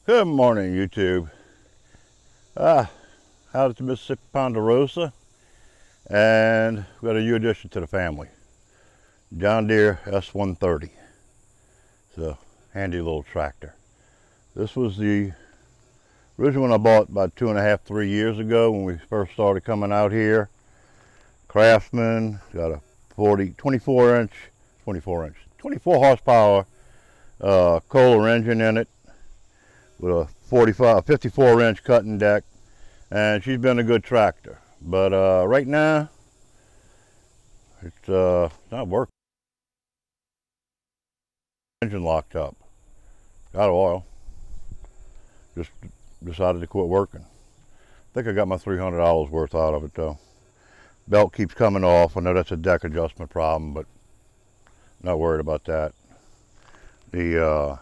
Good morning, YouTube. Out at the Mississippi Ponderosa, and we got a new addition to the family. John Deere S130. It's a handy little tractor. This was the original one I bought about 2.5–3 years ago when we first started coming out here. Craftsman, got a 24 horsepower Kohler engine in it with a 54-inch cutting deck, and she's been a good tractor. But right now, it's not working. Engine locked up, out of oil. Just decided to quit working. I think I got my $300 worth out of it though. Belt keeps coming off. I know that's a deck adjustment problem, but not worried about that. The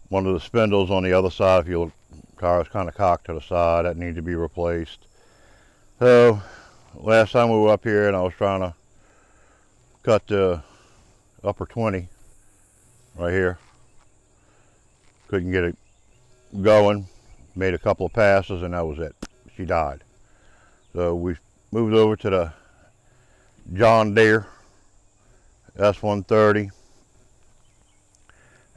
one of the spindles on the other side, if your car is kind of cocked to the side, that needs to be replaced. So last time we were up here and I was trying to cut the upper 20 right here, couldn't get it going. Made a couple of passes and that was it. She died. So we moved over to the John Deere S130,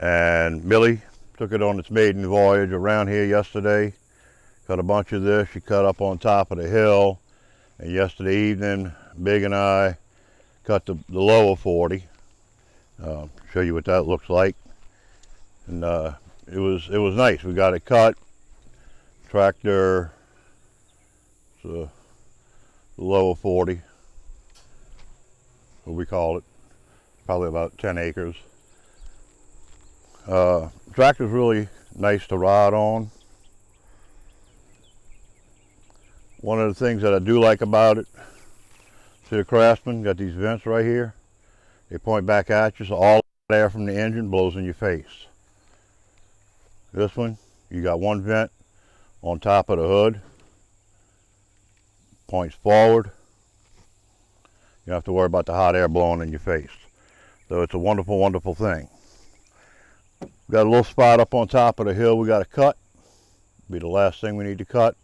and Millie took it on its maiden voyage around here yesterday. Cut a bunch of this. She cut up on top of the hill, and yesterday evening Big and I cut the lower 40. Show you what that looks like. And it was nice. We got it cut. Tractor, the lower 40, what we call it, probably about 10 acres. Tractor's really nice to ride on. One of the things that I do like about it, see the Craftsman got these vents right here. They point back at you, so all the air from the engine blows in your face. This one, you got one vent on top of the hood, points forward. You don't have to worry about the hot air blowing in your face. So it's a wonderful, wonderful thing. Got a little spot up on top of the hill we got to cut. Be the last thing we need to cut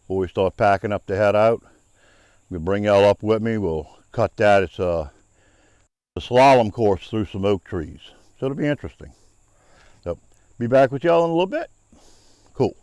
before we start packing up to head out. We'll bring y'all up with me. We'll cut that. It's a slalom course through some oak trees. So it'll be interesting. So be back with y'all in a little bit. Cool.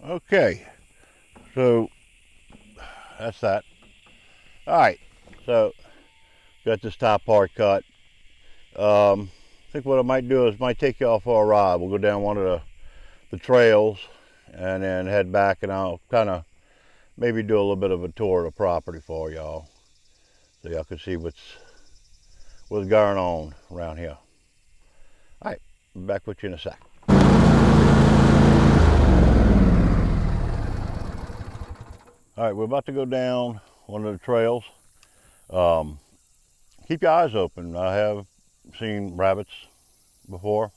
Okay, so that's that. All right, so got this top part cut. I think what I might do is might take y'all for a ride. We'll go down one of the trails and then head back, and I'll kind of maybe do a little bit of a tour of the property for y'all, so y'all can see what's going on around here. All right, back with you in a sec. All right, we're about to go down one of the trails. Keep your eyes open. I have seen rabbits before.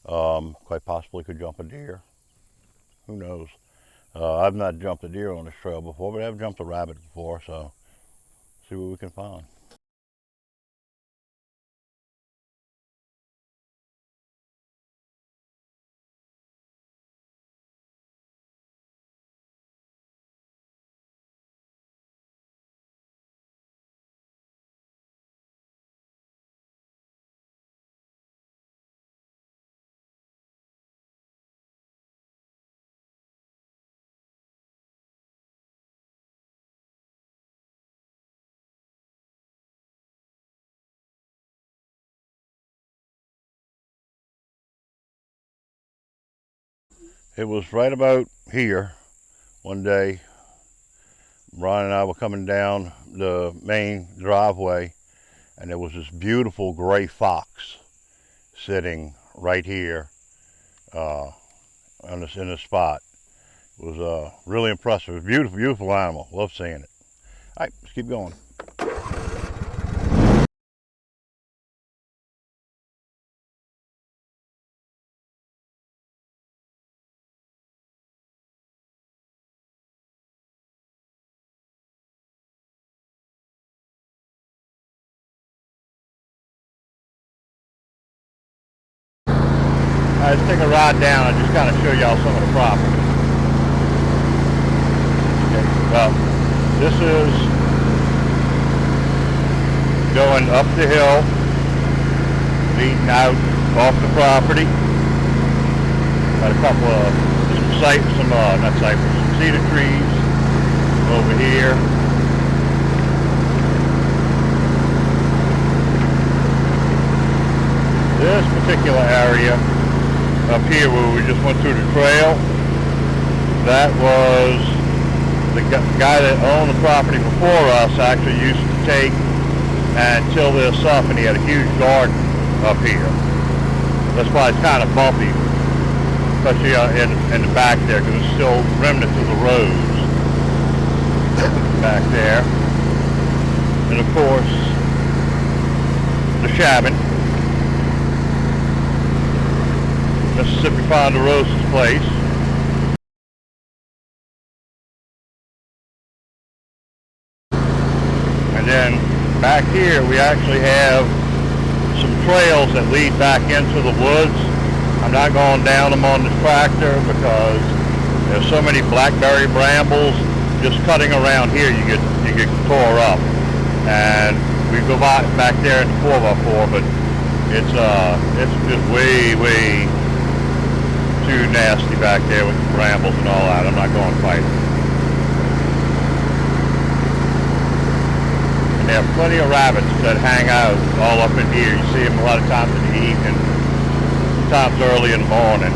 Quite possibly could jump a deer. Who knows? I've not jumped a deer on this trail before, but I've jumped a rabbit before, so see what we can find. It was right about here one day. Brian and I were coming down the main driveway, and there was this beautiful gray fox sitting right here in this spot. It was really impressive. It was a beautiful, beautiful animal. Love seeing it. All right, let's keep going. All right, let's take a ride down and just kind of show y'all some of the property. Okay, well, this is going up the hill, leading out off the property. Got a couple of some cedar trees over here. This particular area up here where we just went through the trail, that was the guy that owned the property before us actually used to take and till this up, and he had a huge garden up here. That's why it's kind of bumpy, especially in the back there, because there's still remnants of the roads back there. And of course, the Shabbat, Mississippi Ponderosa's place. And then back here we actually have some trails that lead back into the woods. I'm not going down them on the tractor because there's so many blackberry brambles. Just cutting around here you get tore up. And we go back there in the 4x4, but it's just way too nasty back there with the brambles and all that. I'm not going to fight it. And there are plenty of rabbits that hang out all up in here. You see them a lot of times in the evening, sometimes early in the morning.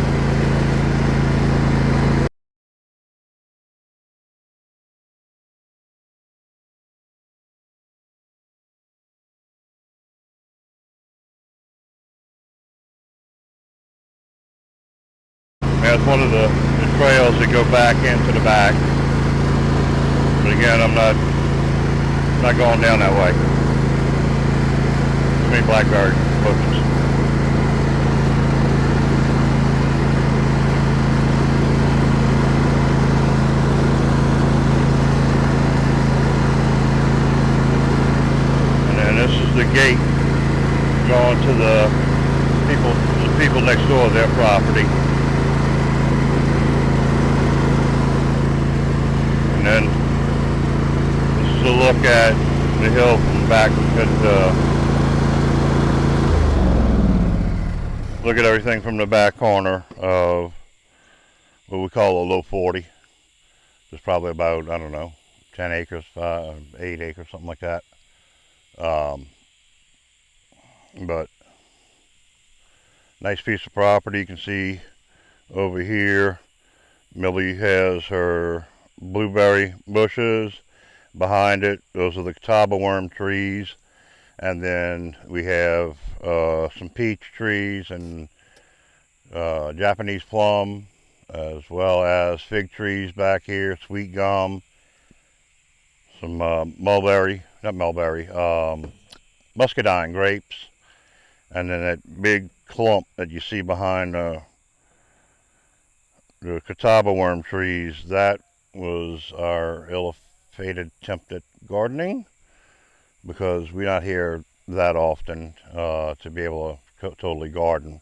That's one of the trails that go back into the back. But again, I'm not going down that way. Too many blackberry bushes. And then this is the gate going to the people next door, their property. And then this is a look at the hill from back. Look at everything from the back corner of what we call a low 40. It's probably about, I don't know, 10 acres, 8 acres, something like that. But nice piece of property. You can see over here, Millie has her blueberry bushes. Behind it, those are the catawba worm trees. And then we have some peach trees and Japanese plum, as well as fig trees back here, sweet gum, some muscadine grapes, and then that big clump that you see behind the catawba worm trees. That was our ill-fated attempt at gardening, because we're not here that often to be able to totally garden.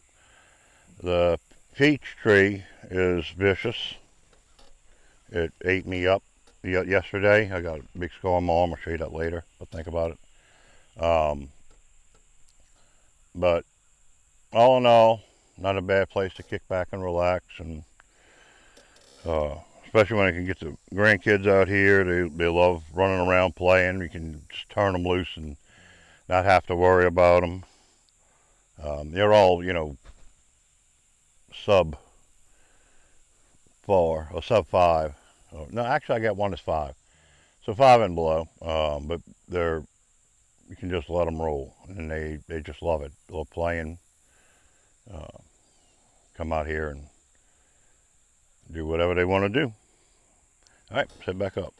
The peach tree is vicious. It ate me up yesterday. I got a big scar on my arm. I'll show you that later. But think about it. But all in all, not a bad place to kick back and relax, and especially when I can get the grandkids out here. They love running around playing. You can just turn them loose and not have to worry about them. They're all, you know, sub 4 or sub 5. Oh, no, actually I got one that's 5. So 5 and below. But you can just let them roll, and they just love it. They love playing. Come out here and do whatever they want to do. All right, set back up.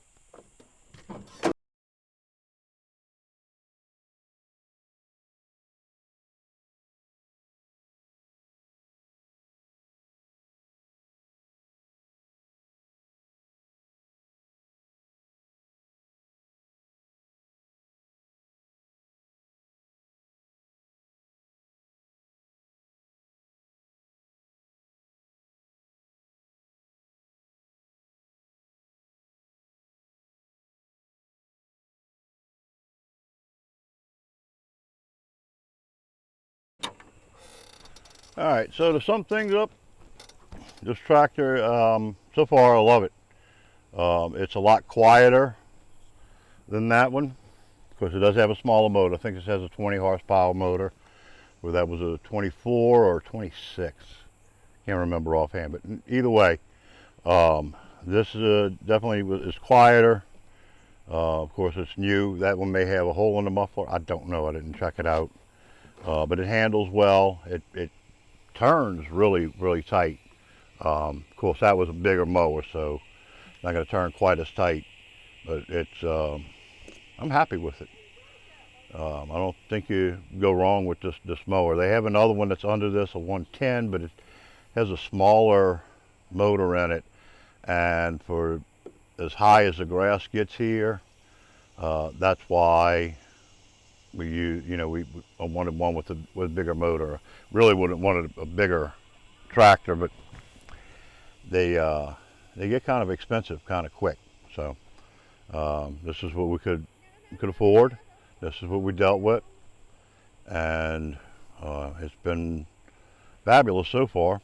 All right, so to sum things up, this tractor, so far I love it. It's a lot quieter than that one. Of course, it does have a smaller motor. I think this has a 20 horsepower motor, where that was a 24 or 26. Can't remember offhand, but either way, this definitely is quieter. Of course, it's new. That one may have a hole in the muffler. I don't know. I didn't check it out. But it handles well. It turns really, really tight. Of course, that was a bigger mower, so it's not going to turn quite as tight. But I'm happy with it. I don't think you go wrong with this mower. They have another one that's under this, a 110, but it has a smaller motor in it. And for as high as the grass gets here, that's why we wanted one with a bigger motor. Really wouldn't wanted a bigger tractor, but they get kind of expensive kind of quick. So this is what we could afford. This is what we dealt with, and it's been fabulous so far.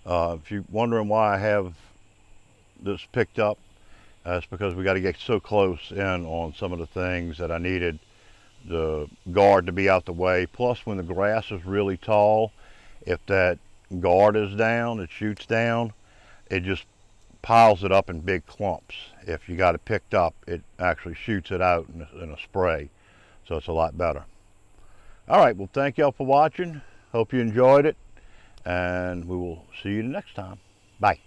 If you're wondering why I have this picked up, it's because we got to get so close in on some of the things that I needed the guard to be out the way. Plus, when the grass is really tall, if that guard is down, it shoots down, it just piles it up in big clumps. If you got it picked up, it actually shoots it out in a spray. So it's a lot better. All right, well, thank y'all for watching. Hope you enjoyed it, and we will see you next time. Bye.